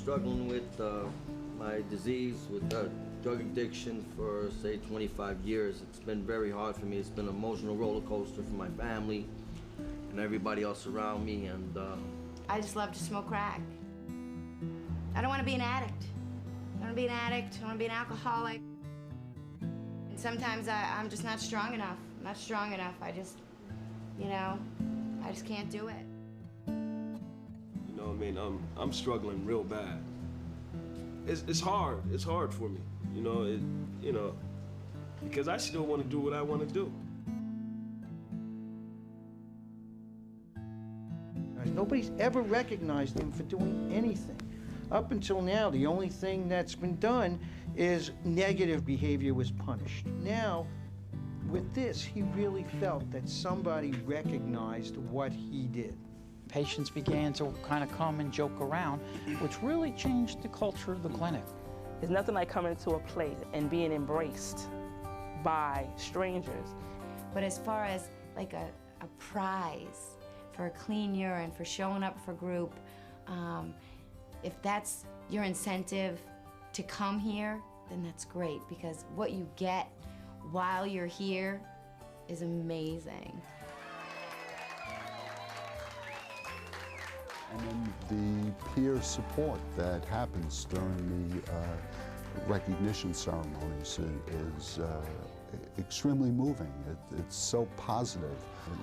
struggling with my disease, with drug addiction for, say, 25 years. It's been very hard for me. It's been an emotional roller coaster for my family and everybody else around me. And I just love to smoke crack. I don't want to be an addict. I don't want to be an addict. I don't want to be an alcoholic. And sometimes I'm just not strong enough. I'm not strong enough. I just, you know, I just can't do it. You know what I mean? I'm struggling real bad. It's hard. It's hard for me. You know, because I still want to do what I want to do. Nobody's ever recognized him for doing anything. Up until now, the only thing that's been done is negative behavior was punished. Now, with this, he really felt that somebody recognized what he did. Patients began to kind of come and joke around, which really changed the culture of the clinic. It's nothing like coming to a place and being embraced by strangers. But as far as like a prize for a clean urine, for showing up for group, if that's your incentive to come here, then that's great, because what you get while you're here is amazing. And then the peer support that happens during the recognition ceremonies is extremely moving. It's so positive.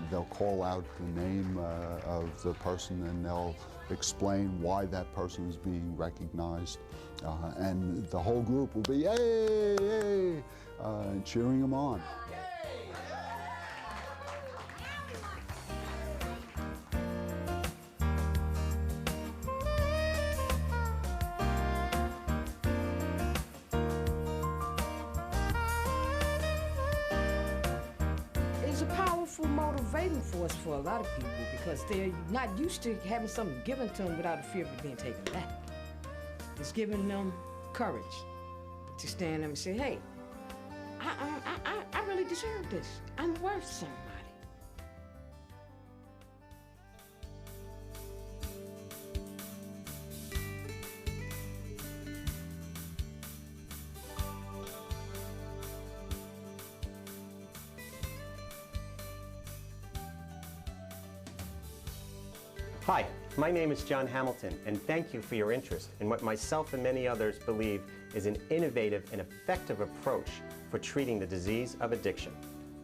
They'll call out the name of the person and they'll explain why that person is being recognized. And the whole group will be, yay, yay, cheering them on. Motivating force for a lot of people, because they're not used to having something given to them without a fear of it being taken back. It's giving them courage to stand up and say, hey, I really deserve this. I'm worth somebody. Hi, my name is John Hamilton, and thank you for your interest in what myself and many others believe is an innovative and effective approach for treating the disease of addiction,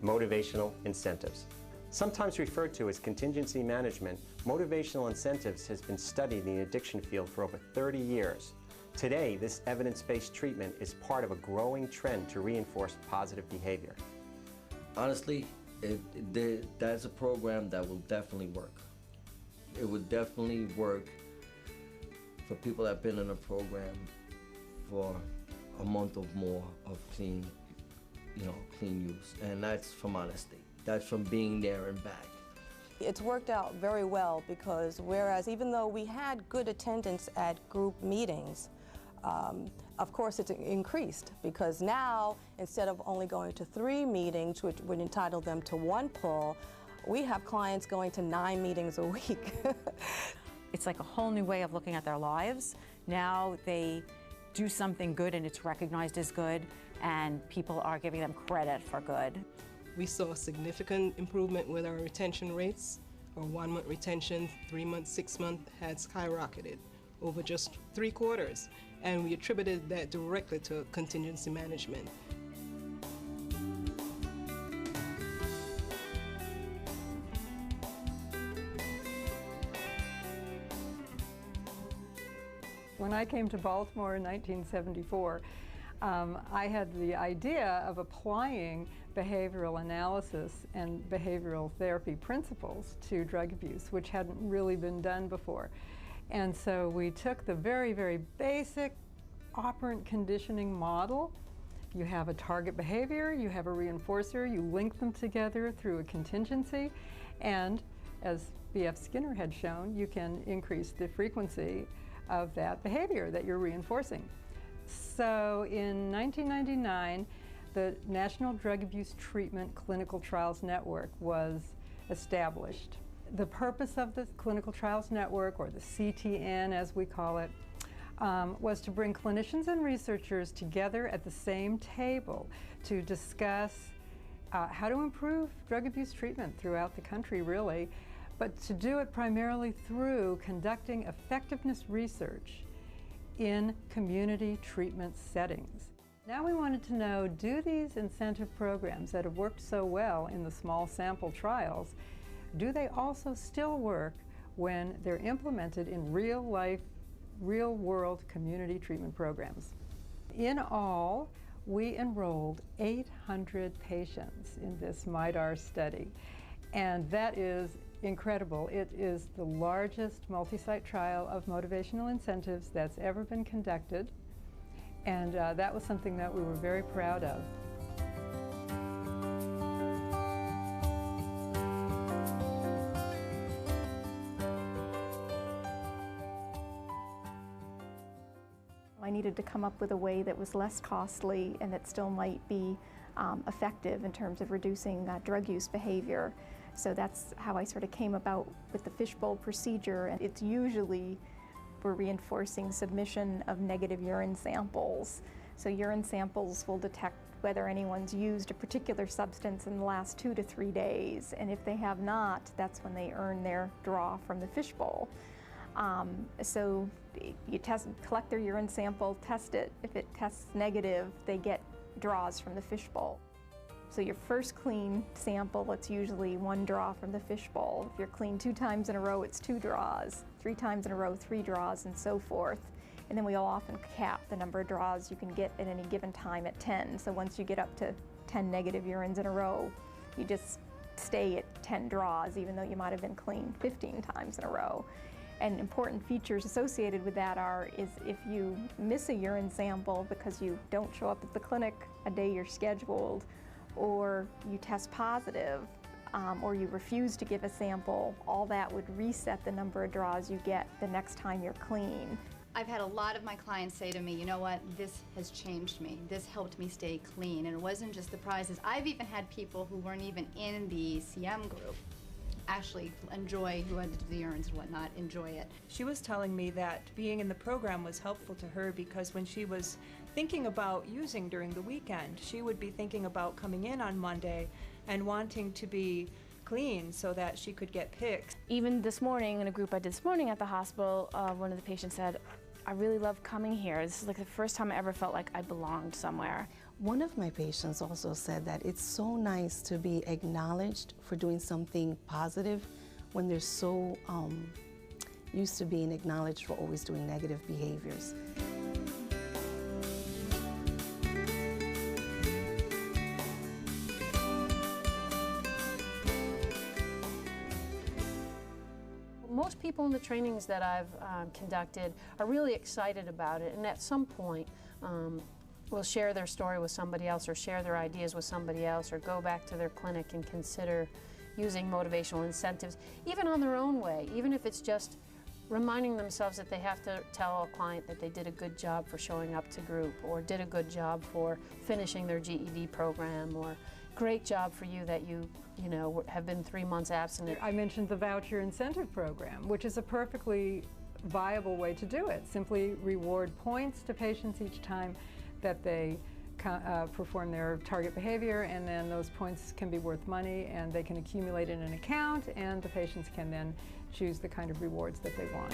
motivational incentives. Sometimes referred to as contingency management, motivational incentives has been studied in the addiction field for over 30 years. Today, this evidence-based treatment is part of a growing trend to reinforce positive behavior. Honestly, that's a program that will definitely work. It would definitely work for people that have been in a program for a month or more of clean use. And that's from honesty. That's from being there and back. It's worked out very well, because whereas even though we had good attendance at group meetings, of course it's increased, because now instead of only going to 3 meetings, which would entitle them to 1 pull, we have clients going to 9 meetings a week. It's like a whole new way of looking at their lives. Now they do something good and it's recognized as good, and people are giving them credit for good. We saw a significant improvement with our retention rates. Our 1-month retention, 3-month, 6-month had skyrocketed over just 3 quarters, and we attributed that directly to contingency management. When I came to Baltimore in 1974, I had the idea of applying behavioral analysis and behavioral therapy principles to drug abuse, which hadn't really been done before. And so we took the very, very basic operant conditioning model. You have a target behavior, you have a reinforcer, you link them together through a contingency, and as B.F. Skinner had shown, you can increase the frequency of that behavior that you're reinforcing. So in 1999, the National Drug Abuse Treatment Clinical Trials Network was established. The purpose of the Clinical Trials Network, or the CTN as we call it, was to bring clinicians and researchers together at the same table to discuss how to improve drug abuse treatment throughout the country, really, but to do it primarily through conducting effectiveness research in community treatment settings. Now we wanted to know, do these incentive programs that have worked so well in the small sample trials, do they also still work when they're implemented in real-life, real-world community treatment programs? In all, we enrolled 800 patients in this MIDAR study, and that is incredible. It is the largest multi-site trial of motivational incentives that's ever been conducted, and that was something that we were very proud of. I needed to come up with a way that was less costly and that still might be effective in terms of reducing drug use behavior. So that's how I sort of came about with the fishbowl procedure. And it's usually we're reinforcing submission of negative urine samples. So urine samples will detect whether anyone's used a particular substance in the last 2 to 3 days. And if they have not, that's when they earn their draw from the fishbowl. So you collect their urine sample, test it. If it tests negative, they get draws from the fishbowl. So your first clean sample, it's usually 1 draw from the fishbowl. If you're clean 2 times in a row, it's 2 draws. 3 times in a row, 3 draws, and so forth. And then we'll often cap the number of draws you can get at any given time at 10. So once you get up to 10 negative urines in a row, you just stay at 10 draws, even though you might have been clean 15 times in a row. And important features associated with that is if you miss a urine sample because you don't show up at the clinic a day you're scheduled, or you test positive, or you refuse to give a sample, all that would reset the number of draws you get the next time you're clean. I've had a lot of my clients say to me, you know what, this has changed me. This helped me stay clean. And it wasn't just the prizes. I've even had people who weren't even in the CM group actually enjoy, who had to do the urines and whatnot, enjoy it. She was telling me that being in the program was helpful to her because when she was thinking about using during the weekend, she would be thinking about coming in on Monday and wanting to be clean so that she could get picked. Even this morning, in a group I did this morning at the hospital, one of the patients said, I really love coming here. This is like the first time I ever felt like I belonged somewhere. One of my patients also said that it's so nice to be acknowledged for doing something positive when they're so used to being acknowledged for always doing negative behaviors. Most people in the trainings that I've conducted are really excited about it, and at some point will share their story with somebody else or share their ideas with somebody else or go back to their clinic and consider using motivational incentives, even on their own way, even if it's just reminding themselves that they have to tell a client that they did a good job for showing up to group or did a good job for finishing their GED program or great job for you that you know, have been 3 months absent. I mentioned the voucher incentive program, which is a perfectly viable way to do it. Simply reward points to patients each time that they perform their target behavior, and then those points can be worth money and they can accumulate in an account, and the patients can then choose the kind of rewards that they want.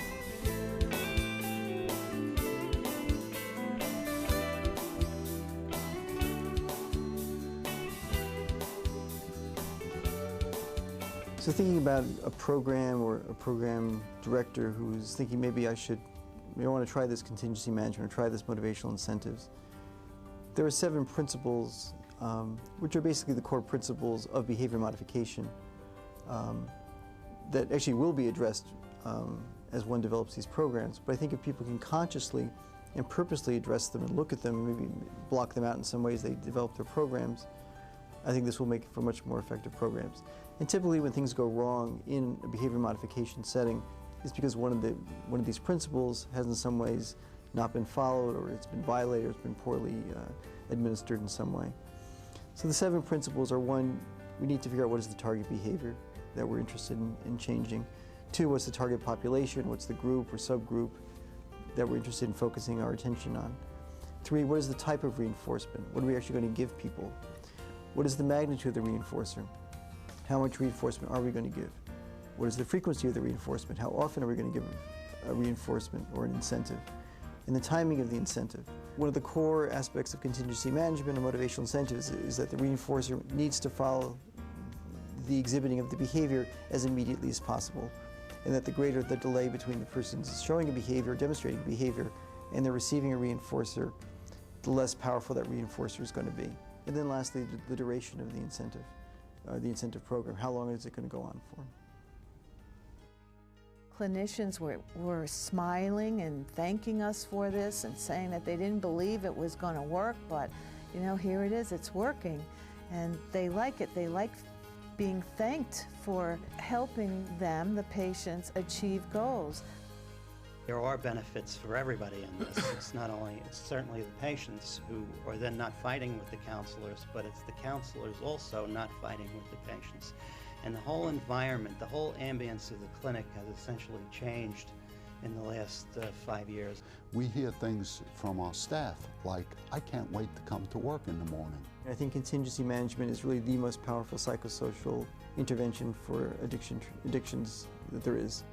So thinking about a program or a program director who's thinking maybe I want to try this contingency management or try this motivational incentives. There are 7 principles, which are basically the core principles of behavior modification that actually will be addressed as one develops these programs. But I think if people can consciously and purposely address them and look at them, and maybe block them out in some ways they develop their programs, I think this will make for much more effective programs. And typically when things go wrong in a behavior modification setting, it's because one of these principles has in some ways not been followed, or it's been violated, or it's been poorly administered in some way. So the 7 principles are: 1, we need to figure out what is the target behavior that we're interested in changing. 2, what's the target population, what's the group or subgroup that we're interested in focusing our attention on. 3, what is the type of reinforcement? What are we actually going to give people? What is the magnitude of the reinforcer? How much reinforcement are we going to give? What is the frequency of the reinforcement? How often are we going to give a reinforcement or an incentive? And the timing of the incentive. One of the core aspects of contingency management and motivational incentives is that the reinforcer needs to follow the exhibiting of the behavior as immediately as possible, and that the greater the delay between the person's showing a behavior, demonstrating a behavior, and they're receiving a reinforcer, the less powerful that reinforcer is going to be. And then lastly, the duration of the incentive program. How long is it going to go on for? Clinicians were smiling and thanking us for this and saying that they didn't believe it was going to work, but you know, here it is, it's working. And they like it. They like being thanked for helping them, the patients, achieve goals. There are benefits for everybody in this. It's certainly the patients who are then not fighting with the counselors, but it's the counselors also not fighting with the patients. And the whole environment, the whole ambience of the clinic has essentially changed in the last 5 years. We hear things from our staff like, I can't wait to come to work in the morning. I think contingency management is really the most powerful psychosocial intervention for addictions that there is.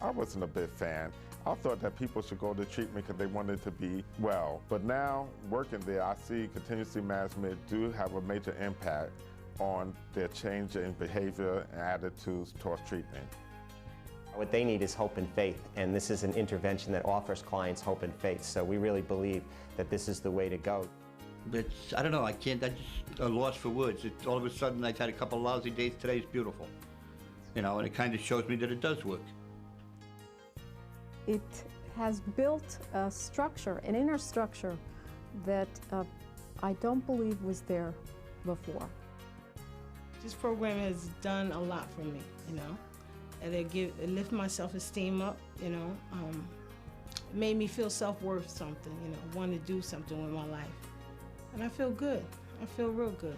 I wasn't a big fan. I thought that people should go to treatment because they wanted to be well. But now, working there, I see contingency management do have a major impact on their change in behavior and attitudes towards treatment. What they need is hope and faith, and this is an intervention that offers clients hope and faith. So we really believe that this is the way to go. I don't know, I just a loss for words. All of a sudden I've had a couple of lousy days, today's beautiful. You know, and it kind of shows me that it does work. It has built a structure, an inner structure that I don't believe was there before. This program has done a lot for me, you know. And it lifted my self-esteem up, you know. It made me feel self-worth something, you know, want to do something with my life. And I feel good. I feel real good.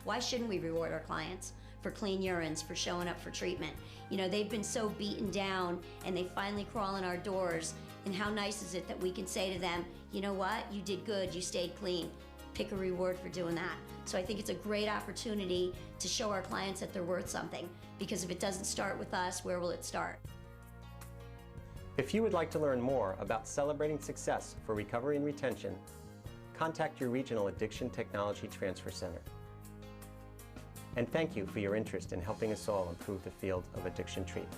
Why shouldn't we reward our clients for clean urines, for showing up for treatment? You know, they've been so beaten down and they finally crawl in our doors. And how nice is it that we can say to them, you know what, you did good, you stayed clean. Pick a reward for doing that. So I think it's a great opportunity to show our clients that they're worth something, because if it doesn't start with us, where will it start? If you would like to learn more about celebrating success for recovery and retention, contact your regional Addiction Technology Transfer Center. And thank you for your interest in helping us all improve the field of addiction treatment.